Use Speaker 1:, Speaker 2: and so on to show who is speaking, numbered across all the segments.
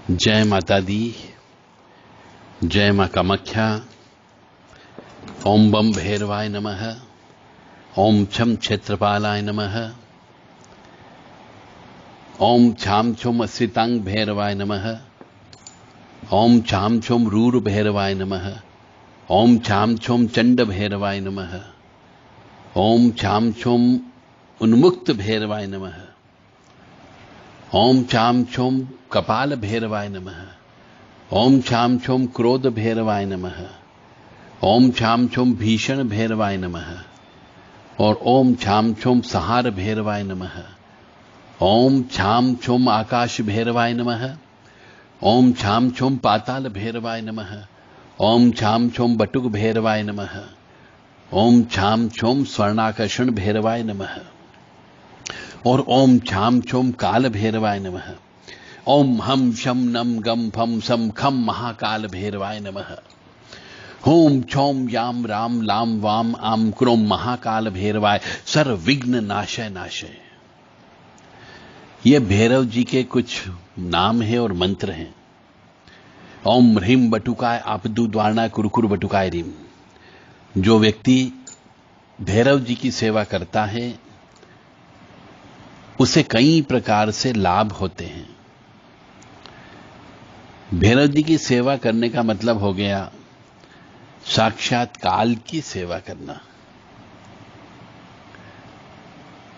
Speaker 1: जय माता दी, जय मां कामाख्या। ओम बम भैरवाय नमः। ओम छम क्षेत्रपालाय नमः। ओम छाम छुम अस्रितांग भैरवाय नमः। ओम छाम छुम रूर भैरवाय नमः। ओम छाम छुम चंड भैरवाय नमः। ओम छाम छुम उन्मुक्त भैरवाय नमः। ओम छाम छुम कपाल भैरवाय नमः। ओम छाम छुम क्रोध भैरवाय नमः। ओम छाम छुम भीषण भैरवाय नमः। और ओम छाम छुम सहार भैरवाय नमः। ओम छाम छुम आकाश भैरवाय नमः। ओम छाम छुम पाताल भैरवाय नमः। ओम छाम छुम बटुक भैरवाय नमः। ओम छाम छुम स्वर्णाकर्षण भैरवाय नमः। और ओम छाम छुम काल भैरवाय नमः। ओम हम शम नम गम फम सम खम महाकाल भैरवाय नमः। ओम छौम याम राम लाम वाम आम क्रोम महाकाल भैरवाय सर्व विघ्न नाशय नाशय। ये भैरव जी के कुछ नाम हैं और मंत्र हैं। ओम ह्रीम बटुकाय आपदु द्वारणा कुरकुर बटुकाय रीम। जो व्यक्ति भैरव जी की सेवा करता है उसे कई प्रकार से लाभ होते हैं। भैरव जी की सेवा करने का मतलब हो गया साक्षात काल की सेवा करना।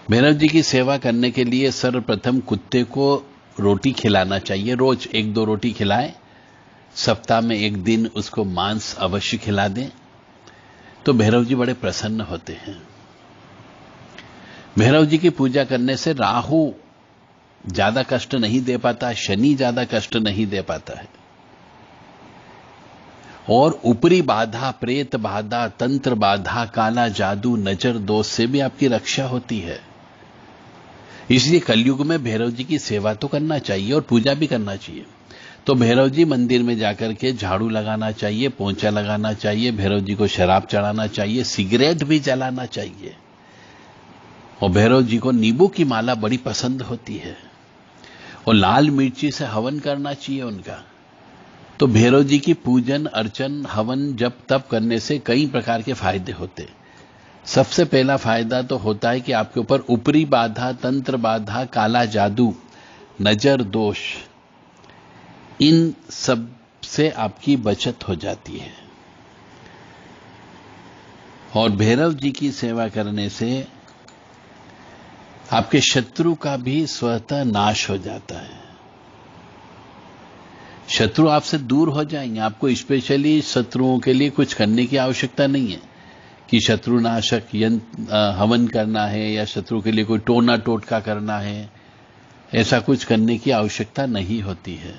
Speaker 1: भैरव जी की सेवा करने के लिए सर्वप्रथम कुत्ते को रोटी खिलाना चाहिए। रोज 1-2 रोटी खिलाएं। सप्ताह में 1 दिन उसको मांस अवश्य खिला दें तो भैरव जी बड़े प्रसन्न होते हैं। भैरव जी की पूजा करने से राहु ज्यादा कष्ट नहीं दे पाता, शनि ज्यादा कष्ट नहीं दे पाता है। और ऊपरी बाधा, प्रेत बाधा, तंत्र बाधा, काला जादू, नजर दोष से भी आपकी रक्षा होती है। इसलिए कलयुग में भैरव जी की सेवा तो करना चाहिए और पूजा भी करना चाहिए। तो भैरव जी मंदिर में जाकर के झाड़ू लगाना चाहिए, पोंछा लगाना चाहिए, भैरव जी को शराब चढ़ाना चाहिए, सिगरेट भी जलाना चाहिए। और भैरव जी को नींबू की माला बड़ी पसंद होती है और लाल मिर्ची से हवन करना चाहिए उनका। तो भैरव जी की पूजन अर्चन हवन जप तप करने से कई प्रकार के फायदे होते। सबसे पहला फायदा तो होता है कि आपके ऊपर ऊपरी बाधा, तंत्र बाधा, काला जादू, नजर दोष, इन सब से आपकी बचत हो जाती है। और भैरव जी की सेवा करने से आपके शत्रु का भी स्वतः नाश हो जाता है। शत्रु आपसे दूर हो जाएंगे। आपको स्पेशली शत्रुओं के लिए कुछ करने की आवश्यकता नहीं है कि शत्रुनाशक हवन करना है या शत्रु के लिए कोई टोना टोटका करना है। ऐसा कुछ करने की आवश्यकता नहीं होती है।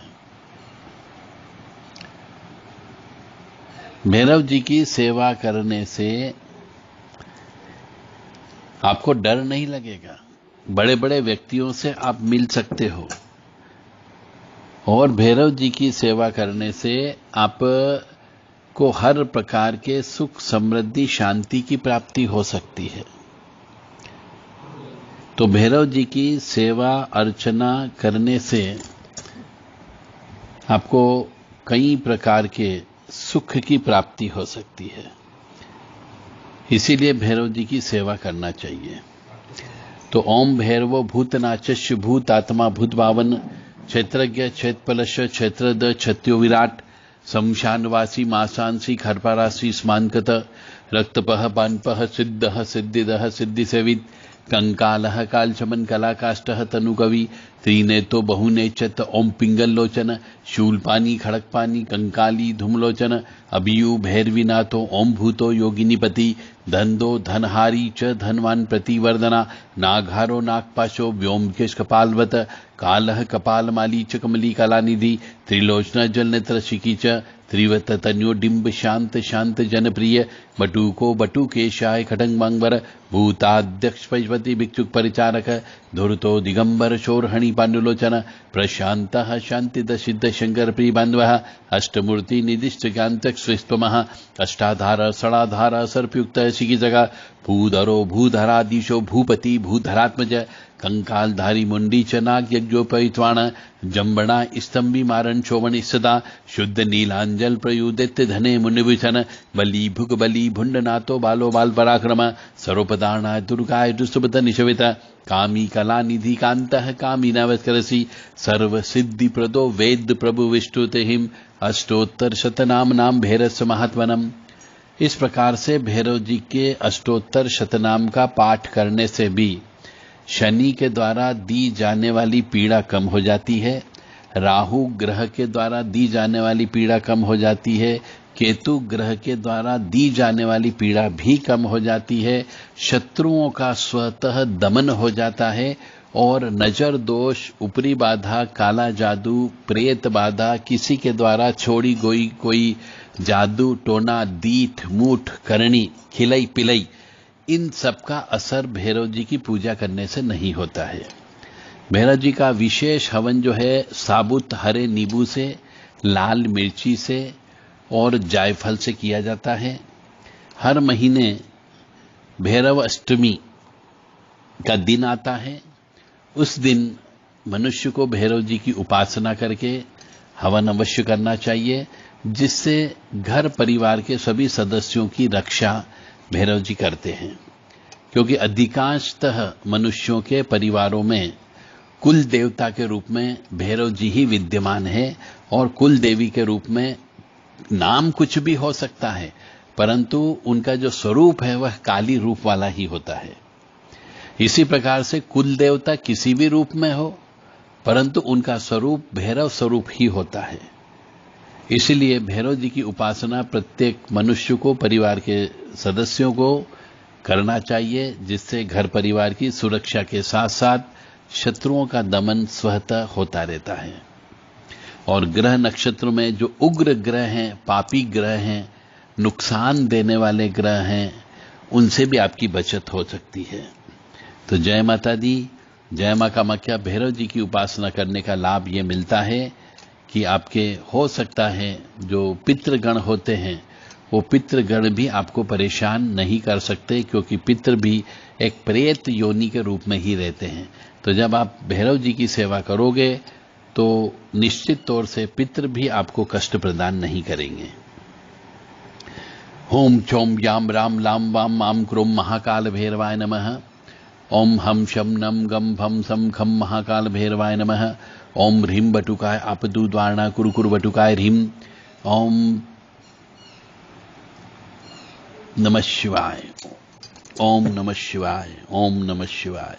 Speaker 1: भैरव जी की सेवा करने से आपको डर नहीं लगेगा। बड़े बड़े व्यक्तियों से आप मिल सकते हो। और भैरव जी की सेवा करने से आप को हर प्रकार के सुख समृद्धि शांति की प्राप्ति हो सकती है। तो भैरव जी की सेवा अर्चना करने से आपको कई प्रकार के सुख की प्राप्ति हो सकती है। इसीलिए भैरव जी की सेवा करना चाहिए। तो ओम भैरवो भूतनाचस्य भूतात्मा भूतभावन क्षेत्रज्ञ क्षेत्रपलश क्षेत्रद क्षत्यो विराट शमशानवासी मासांसी खरपरासी स्मानकत रक्तपह पानपह सिद्धः सिद्धिदः सिद्धिसेवित कंकालः कालचमन कलाकाष्ठः तनुकवि त्रिनेतो बहुनेचत ओम पिंगलोचन शूलपानी खड़कपानी कंकाली धूमलोचन अभियु भैरवीनाथो ओम भूतो योगिनीपति धन्दो धनहारी च धनवान प्रतिवर्धना नाघारो नागपाशो व्योमकेश कपालवत कालः कपालमाली च कमली कलानिधि त्रिलोचना जलनेत्र शिखी च त्रिवत तन्यो डिंब शांत शांत जनप्रिय बटुको बटुकेशाय खटंगमांबर भूताध्यक्ष पशुपति भिक्षुक परिचारक धुरतो दिगंबर शोरहणि पांडुलोचन प्रशांतः शांतिद सिद्ध शंकर प्रिय बांधवः अष्टमूर्ति निदिष्ट ज्ञानतक स्विस्पमः अष्टाधार षडाधार सर्पयुक्त शिखी जगह भूधरो भूधराधीशो भूपति भूधरात्मज कंकालधारी मुंडी चनाक यज्ञोपयित्वाण जंबणा स्तंभी मारण शोभन सदा शुद्ध नीलांजल प्रयुदित धने मुनिभूषण बली भुग बली भुंड नातो बालो बाल पराक्रम सर्वपदारणाय दुर्गाय दुष्टपद निशवित कामी कला निधि कांत कामी नवस्करसी सर्व सिद्धि प्रदो वेद प्रभु विष्णुते हिम अष्टोत्तर शतनाम नाम भैरव महात्मनम। इस प्रकार से भैरव जी के अष्टोत्तर शतनाम का पाठ करने से भी शनि के द्वारा दी जाने वाली पीड़ा कम हो जाती है, राहु ग्रह के द्वारा दी जाने वाली पीड़ा कम हो जाती है, केतु ग्रह के द्वारा दी जाने वाली पीड़ा भी कम हो जाती है, शत्रुओं का स्वतः दमन हो जाता है और नजर दोष, ऊपरी बाधा, काला जादू, प्रेत बाधा, किसी के द्वारा छोड़ी गई कोई जादू टोना, दीठ मूठ करनी, खिलई पिलई, इन सब का असर भैरव जी की पूजा करने से नहीं होता है। भैरव जी का विशेष हवन जो है साबुत हरे नींबू से, लाल मिर्ची से और जायफल से किया जाता है। हर महीने भैरव अष्टमी का दिन आता है। उस दिन मनुष्य को भैरव जी की उपासना करके हवन अवश्य करना चाहिए, जिससे घर परिवार के सभी सदस्यों की रक्षा भैरव जी करते हैं। क्योंकि अधिकांशतः मनुष्यों के परिवारों में कुल देवता के रूप में भैरव जी ही विद्यमान है और कुल देवी के रूप में नाम कुछ भी हो सकता है, परंतु उनका जो स्वरूप है वह काली रूप वाला ही होता है। इसी प्रकार से कुल देवता किसी भी रूप में हो, परंतु उनका स्वरूप भैरव स्वरूप ही होता है। इसलिए भैरव जी की उपासना प्रत्येक मनुष्य को, परिवार के सदस्यों को करना चाहिए, जिससे घर परिवार की सुरक्षा के साथ साथ शत्रुओं का दमन स्वतः होता रहता है। और ग्रह नक्षत्र में जो उग्र ग्रह हैं, पापी ग्रह हैं, नुकसान देने वाले ग्रह हैं, उनसे भी आपकी बचत हो सकती है। तो जय माता दी, जय मां कामाख्या। भैरव जी की उपासना करने का लाभ ये मिलता है कि आपके हो सकता है जो पितृगण होते हैं वो पितृगण भी आपको परेशान नहीं कर सकते, क्योंकि पितृ भी एक प्रेत योनि के रूप में ही रहते हैं। तो जब आप भैरव जी की सेवा करोगे तो निश्चित तौर से पितृ भी आपको कष्ट प्रदान नहीं करेंगे। ओम चौम याम राम लाम वाम माम क्रोम महाकाल भैरवाय नमः। ओम हम शम नम गम भम सम खम महाकाल भैरवाय नमः। ओम ह्रीम बटुकाय आपदु द्वारणा कुरु बटुकाय ह्रीम। ओम नमः शिवाय। ओम नमः शिवाय। ओम नमः शिवाय।